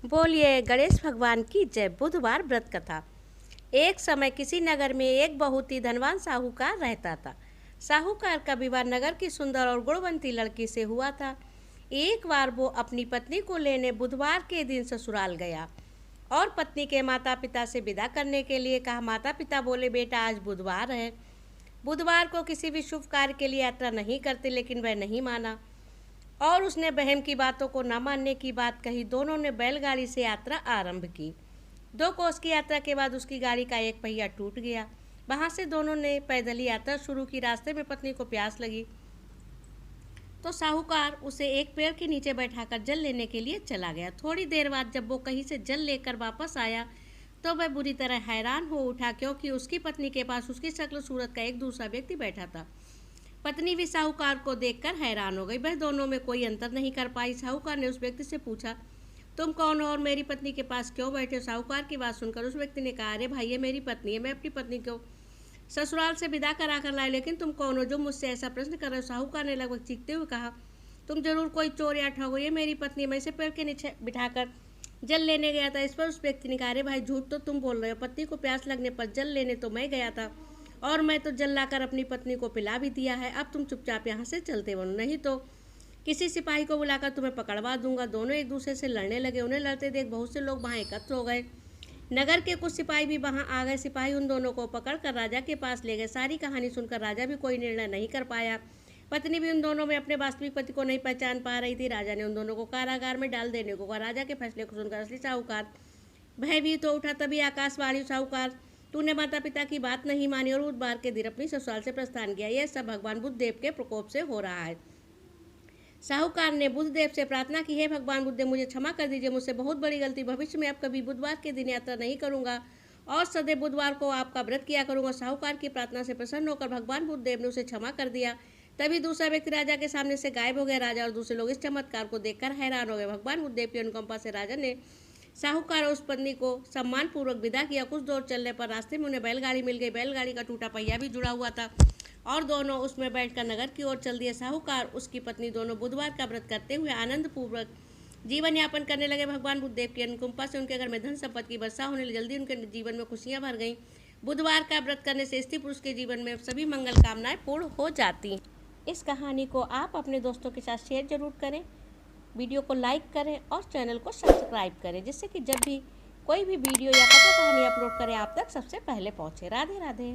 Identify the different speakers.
Speaker 1: बोलिए गणेश भगवान की जय। बुधवार व्रत कथा। एक समय किसी नगर में एक बहुत ही धनवान साहूकार रहता था। साहूकार का विवाह नगर की सुंदर और गुणवंती लड़की से हुआ था। एक बार वो अपनी पत्नी को लेने बुधवार के दिन ससुराल गया और पत्नी के माता पिता से विदा करने के लिए कहा। माता पिता बोले, बेटा आज बुधवार है, बुधवार को किसी भी शुभ कार्य के लिए यात्रा नहीं करते, लेकिन वह नहीं माना और उसने बहन की बातों को न मानने की बात कही। दोनों ने बैलगाड़ी से यात्रा आरंभ की। 2 कोस की यात्रा के बाद उसकी गाड़ी का एक पहिया टूट गया। वहां से दोनों ने पैदल यात्रा शुरू की। रास्ते में पत्नी को प्यास लगी तो साहूकार उसे एक पेड़ के नीचे बैठाकर जल लेने के लिए चला गया। थोड़ी देर बाद जब वो कहीं से जल लेकर वापस आया तो वह बुरी तरह हैरान हो उठा, क्योंकि उसकी पत्नी के पास उसकी शक्ल सूरत का एक दूसरा व्यक्ति बैठा था। पत्नी भी साहूकार को देखकर हैरान हो गई। वह दोनों में कोई अंतर नहीं कर पाई। साहूकार ने उस व्यक्ति से पूछा, तुम कौन हो और मेरी पत्नी के पास क्यों बैठे हो? साहूकार की बात सुनकर उस व्यक्ति ने कहा, अरे भाई, ये मेरी पत्नी है, मैं अपनी पत्नी को ससुराल से विदा करा कर लाए, लेकिन तुम कौन हो जो मुझसे ऐसा प्रश्न कर रहे हो? साहूकार ने लगभग चीखते हुए कहा, तुम जरूर कोई चोर या ठग हो, ये मेरी पत्नी है, मैं इसे पेड़ के नीचे बिठाकर जल लेने गया था। इस पर उस व्यक्ति ने कहा, अरे भाई, झूठ तो तुम बोल रहे हो, पत्नी को प्यास लगने पर जल लेने तो मैं गया था और मैं तो जल लाकर अपनी पत्नी को पिला भी दिया है। अब तुम चुपचाप यहाँ से चलते बनो, नहीं तो किसी सिपाही को बुलाकर तुम्हें पकड़वा दूंगा। दोनों एक दूसरे से लड़ने लगे। उन्हें लड़ते देख बहुत से लोग वहाँ एकत्र हो गए। नगर के कुछ सिपाही भी वहाँ आ गए। सिपाही उन दोनों को पकड़कर राजा के पास ले गए। सारी कहानी सुनकर राजा भी कोई निर्णय नहीं कर पाया। पत्नी भी उन दोनों में अपने वास्तविक पति को नहीं पहचान पा रही थी। राजा ने उन दोनों को कारागार में डाल देने को कहा। राजा के फैसले को सुनकर असली साहूकार भयभीत हो उठा। तभी आकाशवाणी, साहूकार, तूने माता पिता की बात नहीं मानी और बुधवार के दिन अपनी ससुराल से प्रस्थान किया। यह सब भगवान बुद्धदेव के प्रकोप से हो रहा है। साहूकार ने बुद्धदेव से प्रार्थना की, हे भगवान बुद्धदेव, मुझे क्षमा कर दीजिए, मुझसे बहुत बड़ी गलती। भविष्य में अब कभी बुधवार के दिन यात्रा नहीं करूंगा और सदैव बुधवार को आपका व्रत किया करूंगा। साहूकार की प्रार्थना से प्रसन्न होकर भगवान बुद्धदेव ने उसे क्षमा कर दिया। तभी दूसरा व्यक्ति राजा के सामने से गायब हो गया। राजा और दूसरे लोग इस चमत्कार को देखकर हैरान हो गए। भगवान बुद्धदेव की अनुकंपा से राजा ने साहूकार और उस पत्नी को सम्मान पूर्वक विदा किया। कुछ दूर चलने पर रास्ते में उन्हें बैलगाड़ी मिल गई। बैलगाड़ी का टूटा पहिया भी जुड़ा हुआ था और दोनों उसमें बैठकर नगर की ओर चल दिए। साहूकार उसकी पत्नी दोनों बुधवार का व्रत करते हुए आनंद पूर्वक जीवन यापन करने लगे। भगवान बुद्धदेव की अनुकंपा से उनके घर में धन संपत्ति की वर्षा होने लगी। जल्दी उनके जीवन में खुशियां भर गईं। बुधवार का व्रत करने से स्त्री पुरुष के जीवन में सभी मंगल कामनाएं पूर्ण हो जाती। इस कहानी को आप अपने दोस्तों के साथ शेयर जरूर करें, वीडियो को लाइक करें और चैनल को सब्सक्राइब करें, जिससे कि जब भी कोई भी वीडियो या कथा कहानी अपलोड करें आप तक सबसे पहले पहुंचे। राधे राधे।